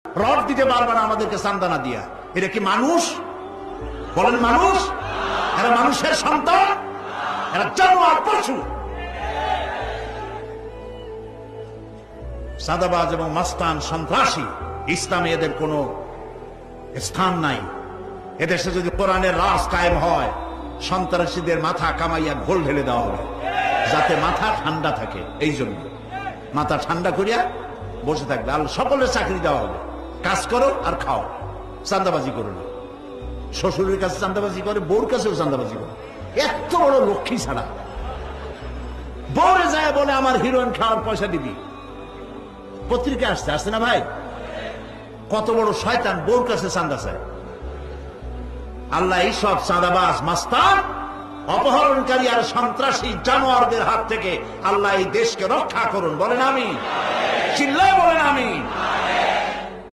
Rod দিতে পারবে না আমাদেরকে চান্দা দিয়া। এটা কি মানুষ? বলেন মানুষ? এরা মানুষের সন্তান? এরা জানোয়ার, পশু। সাদাবাজ এবং মাস্তান, সন্ত্রাসী, ইসলামে এদের কোনো স্থান নাই। এদেশে যদি কোরআনের রাজ কায়েম হয়, সন্ত্রাসীদের মাথা কামাইয়া ঘোল ঢেলে দেওয়া হবে, যাতে মাথা ঠান্ডা থাকে। এই জন্য মাথা ঠান্ডা করিয়া বসে থাকবে। আর সকলের চাকরি দেওয়া হবে, কাজ করো আর খাও, চান্দাবাজি করো না। শ্বশুরের কাছে চান্দাবাজি করে, বউর কাছেও চান্দাবাজি করে। এত বড় লক্ষ্মী ছাড়া বউরে যায় বলে আমার হিরোইন খাওয়ার পয়সা দিবি। পত্রিকা আসছে না ভাই? কত বড় শয়তান, বউর কাছে চান্দা চায়। আল্লাহ এইসব চাঁদাবাজ, মাস্তান, অপহরণকারী আর সন্ত্রাসী জানোয়ারদের হাত থেকে আল্লাহ এই দেশকে রক্ষা করুন। বলেন আমিন। চিল্লায় বলেন আমিন।